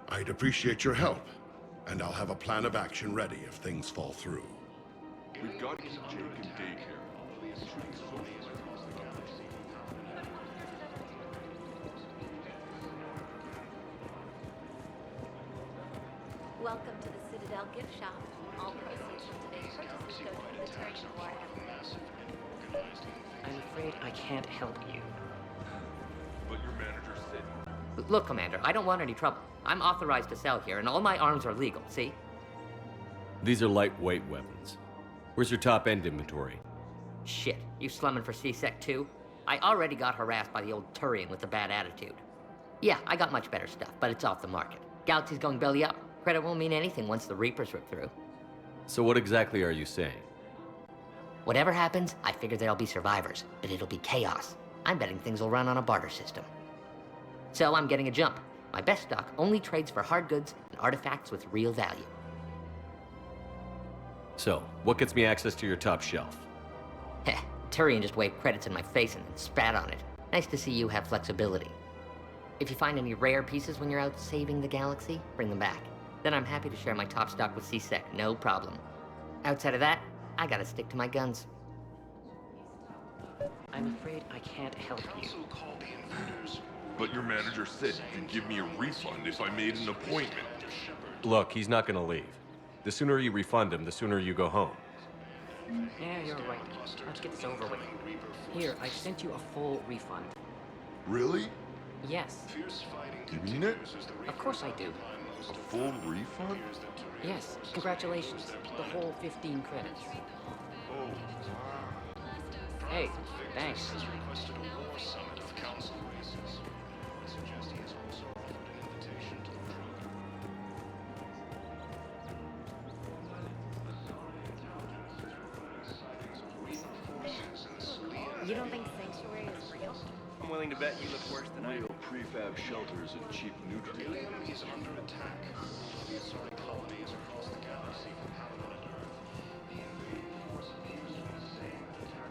I'd appreciate your help, and I'll have a plan of action ready if things fall through. We've got to keep Jake in daycare. Welcome to the Citadel gift shop. All proceeds from today's purchases go to the military war effort. I'm afraid I can't help you. But your manager said... Look, Commander, I don't want any trouble. I'm authorized to sell here, and all my arms are legal, see? These are lightweight weapons. Where's your top-end inventory? Shit, you slumming for C-Sec too? I already got harassed by the old Turian with the bad attitude. Yeah, I got much better stuff, but it's off the market. Galaxy's going belly up. Credit won't mean anything once the Reapers rip through. So what exactly are you saying? Whatever happens, I figure there'll be survivors, but it'll be chaos. I'm betting things will run on a barter system. So I'm getting a jump. My best stock only trades for hard goods and artifacts with real value. So, what gets me access to your top shelf? Heh, Turian just waved credits in my face and then spat on it. Nice to see you have flexibility. If you find any rare pieces when you're out saving the galaxy, bring them back. Then I'm happy to share my top stock with C-Sec, no problem. Outside of that, I gotta stick to my guns. I'm afraid I can't help you. But your manager said you'd give me a refund if I made an appointment. Look, he's not gonna leave. The sooner you refund him, the sooner you go home. Yeah, you're right. Let's get this over with. Here, I sent you a full refund. Really? Yes. You mean it? Of course I do. A full refund? Yes. Congratulations. The whole 15 credits. Oh, wow. Hey, thanks. You don't think Sanctuary is real? I'm willing to bet you look worse than I do. Prefab shelters and cheap nutrients. The enemy is under attack. The Asari colonies across the galaxy from heaven and earth. The invading force appears to be the same attack.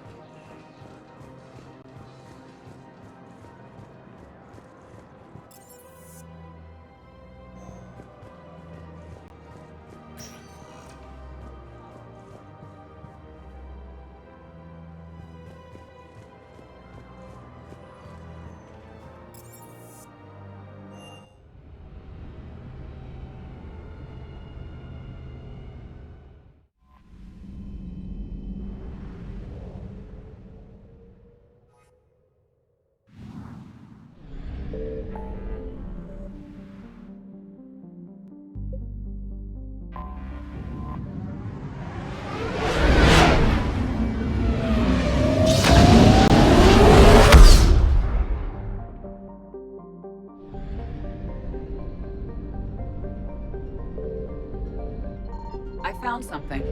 I found something.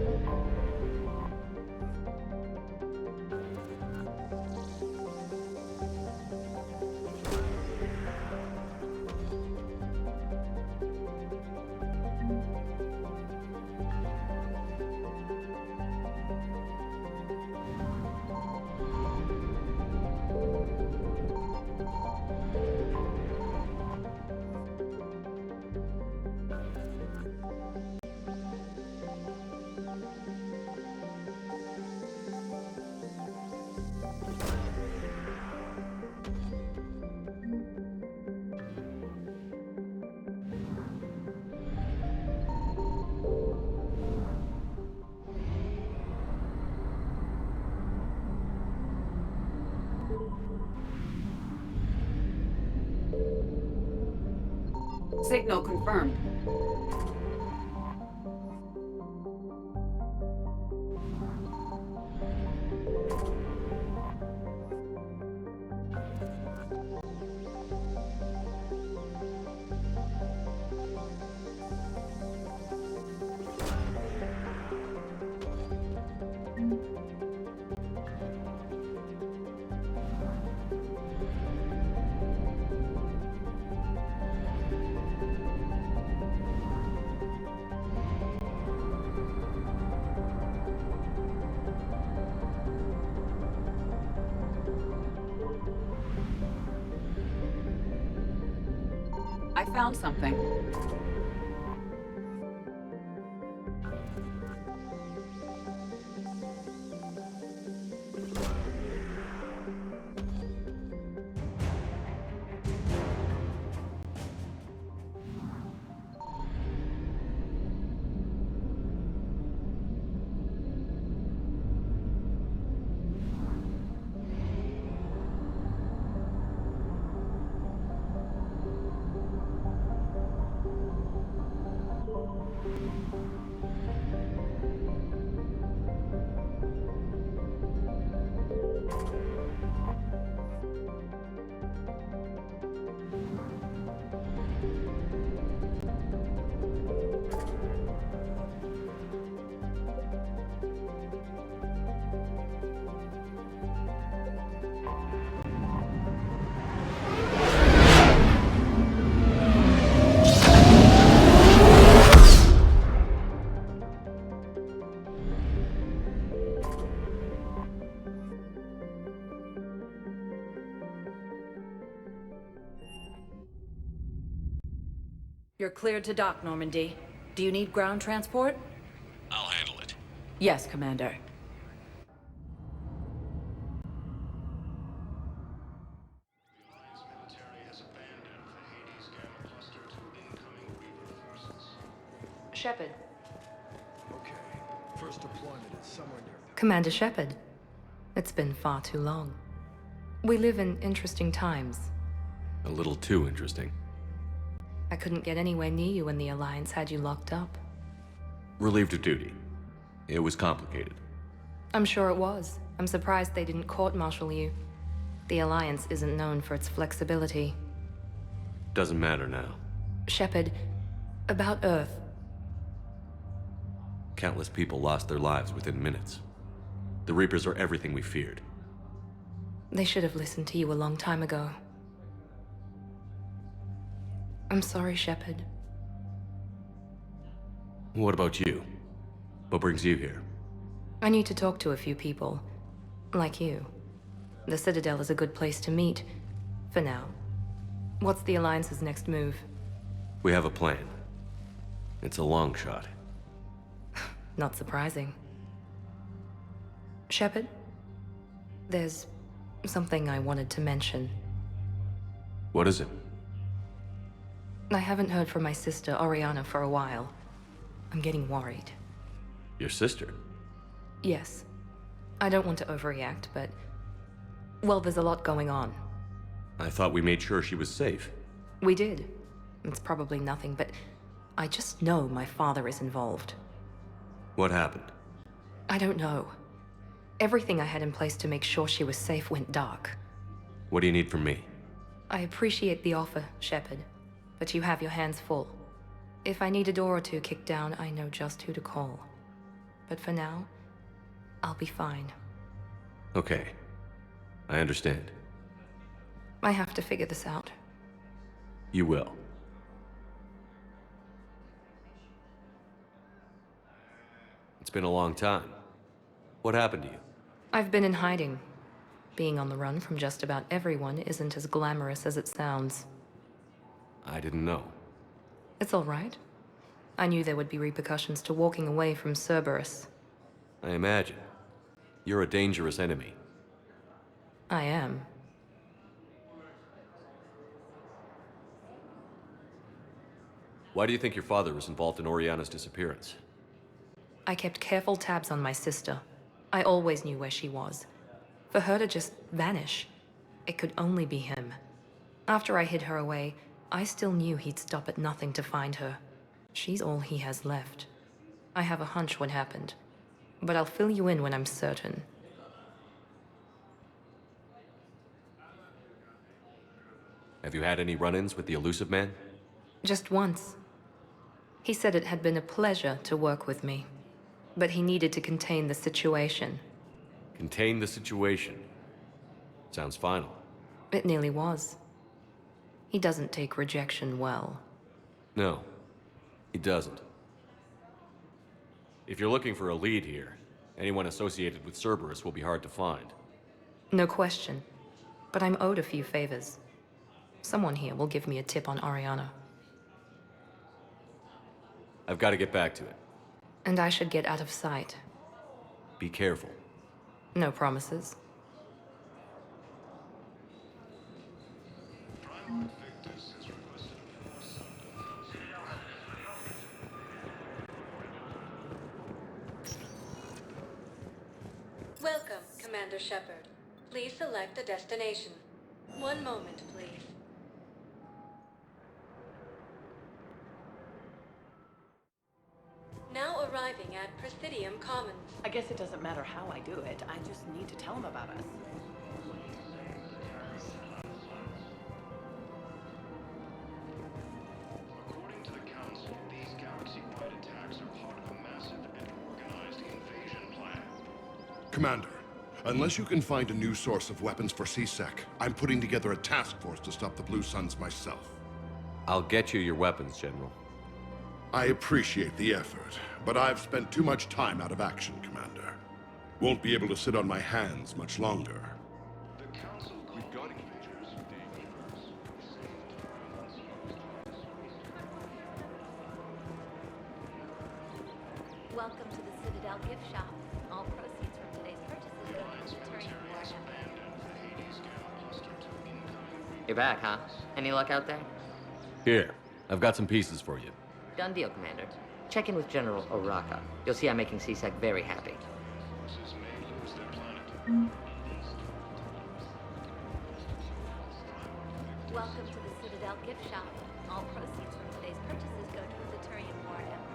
Signal confirmed. I found something. You're cleared to dock, Normandy. Do you need ground transport? I'll handle it. Yes, Commander. Shepard. Okay. First deployment is somewhere near. Commander Shepard. It's been far too long. We live in interesting times. A little too interesting. I couldn't get anywhere near you when the Alliance had you locked up. Relieved of duty. It was complicated. I'm sure it was. I'm surprised they didn't court-martial you. The Alliance isn't known for its flexibility. Doesn't matter now. Shepard, about Earth. Countless people lost their lives within minutes. The Reapers are everything we feared. They should have listened to you a long time ago. I'm sorry, Shepard. What about you? What brings you here? I need to talk to a few people. Like you. The Citadel is a good place to meet. For now. What's the Alliance's next move? We have a plan. It's a long shot. Not surprising. Shepard? There's something I wanted to mention. What is it? I haven't heard from my sister, Oriana, for a while. I'm getting worried. Your sister? Yes. I don't want to overreact, but... well, there's a lot going on. I thought we made sure she was safe. We did. It's probably nothing, but... I just know my father is involved. What happened? I don't know. Everything I had in place to make sure she was safe went dark. What do you need from me? I appreciate the offer, Shepard, but you have your hands full. If I need a door or two kicked down, I know just who to call. But for now, I'll be fine. Okay. I understand. I have to figure this out. You will. It's been a long time. What happened to you? I've been in hiding. Being on the run from just about everyone isn't as glamorous as it sounds. I didn't know. It's all right. I knew there would be repercussions to walking away from Cerberus. I imagine. You're a dangerous enemy. I am. Why do you think your father was involved in Oriana's disappearance? I kept careful tabs on my sister. I always knew where she was. For her to just vanish, it could only be him. After I hid her away, I still knew he'd stop at nothing to find her. She's all he has left. I have a hunch what happened, but I'll fill you in when I'm certain. Have you had any run-ins with the elusive man? Just once. He said it had been a pleasure to work with me, but he needed to contain the situation. Contain the situation. Sounds final. It nearly was. He doesn't take rejection well. No, he doesn't. If you're looking for a lead here, anyone associated with Cerberus will be hard to find. No question. But I'm owed a few favors. Someone here will give me a tip on Ariana. I've got to get back to it. And I should get out of sight. Be careful. No promises. Welcome, Commander Shepard. Please select a destination. One moment, please. Now arriving at Presidium Commons. I guess it doesn't matter how I do it. I just need to tell them about us. According to the Council, these galaxy-wide attacks are part of a massive and organized invasion plan. Commander, unless you can find a new source of weapons for C-Sec, I'm putting together a task force to stop the Blue Suns myself. I'll get you your weapons, General. I appreciate the effort, but I've spent too much time out of action, Commander. Won't be able to sit on my hands much longer. The Council called invaders reapers. Welcome to the Citadel gift shop. All proceeds from today's purchases go to the Turian Warhammer. You're back, huh? Any luck out there? Here, I've got some pieces for you. Done deal, Commander. Check in with General Oraka. You'll see I'm making C-Sec very happy. Welcome to the Citadel gift shop. All proceeds from today's purchases go to the Turian Warhammer.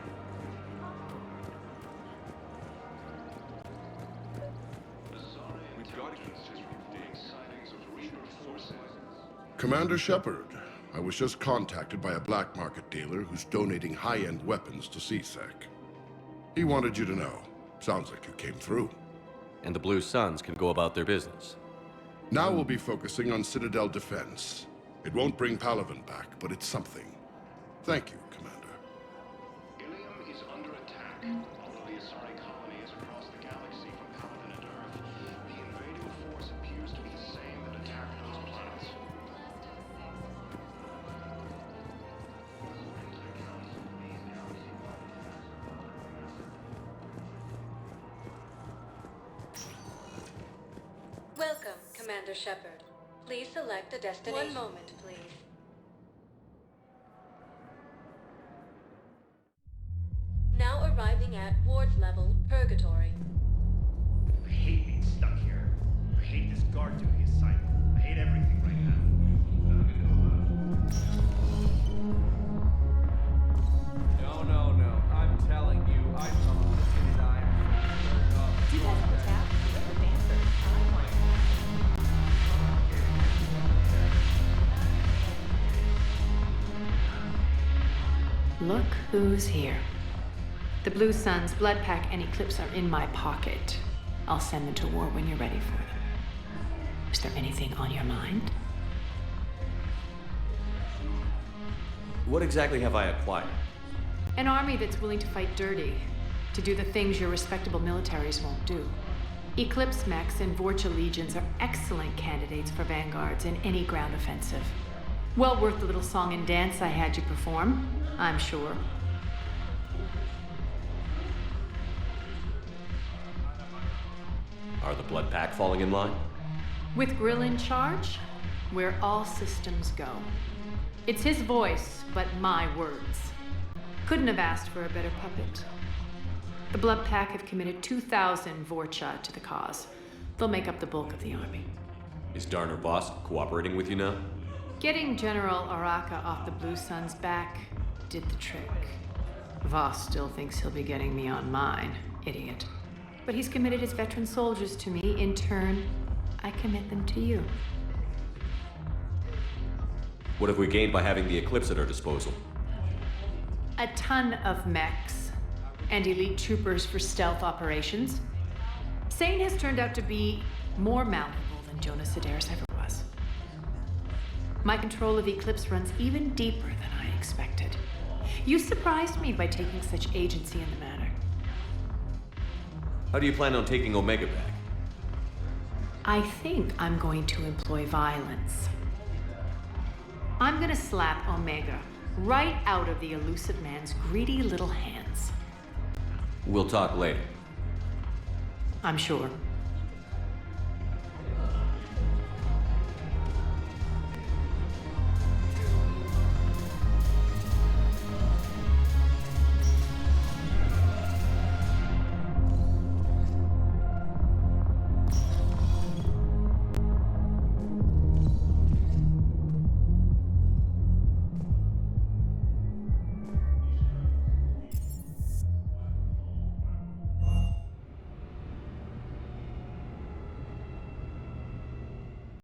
Commander Shepard, I was just contacted by a black market dealer who's donating high-end weapons to C-Sec. He wanted you to know. Sounds like you came through. And the Blue Suns can go about their business. Now we'll be focusing on Citadel defense. It won't bring Palaven back, but it's something. Thank you, Commander. Ilium is under attack. Although the Asari colony is across the galaxy from Palaven and Earth, the invading force appears to be the same that attacked those planets. Welcome, Commander Shepard. Please select a destination. One moment, please. Now arriving at Ward's level, Purgatory. I hate being stuck here. I hate this guard duty assignment. I hate everything right now. No. I'm telling you, I saw it. Do you guys have a tab? The dancer. I like Look who's here. The Blue Suns, Blood Pack, and Eclipse are in my pocket. I'll send them to war when you're ready for them. Is there anything on your mind? What exactly have I acquired? An army that's willing to fight dirty, to do the things your respectable militaries won't do. Eclipse mechs and Vorcha legions are excellent candidates for vanguards in any ground offensive. Well worth the little song and dance I had you perform, I'm sure. Are the Blood Pack falling in line? With Grill in charge, where all systems go. It's his voice, but my words. Couldn't have asked for a better puppet. The Blood Pack have committed 2,000 Vorcha to the cause. They'll make up the bulk of the army. Is Darner Voss cooperating with you now? Getting General Araka off the Blue Sun's back did the trick. Voss still thinks he'll be getting me on mine, idiot. But he's committed his veteran soldiers to me. In turn, I commit them to you. What have we gained by having the Eclipse at our disposal? A ton of mechs and elite troopers for stealth operations. Sane has turned out to be more malleable than Jonas Sedaris ever was. My control of Eclipse runs even deeper than I expected. You surprised me by taking such agency in the matter. How do you plan on taking Omega back? I think I'm going to employ violence. I'm gonna slap Omega right out of the elusive man's greedy little hands. We'll talk later. I'm sure.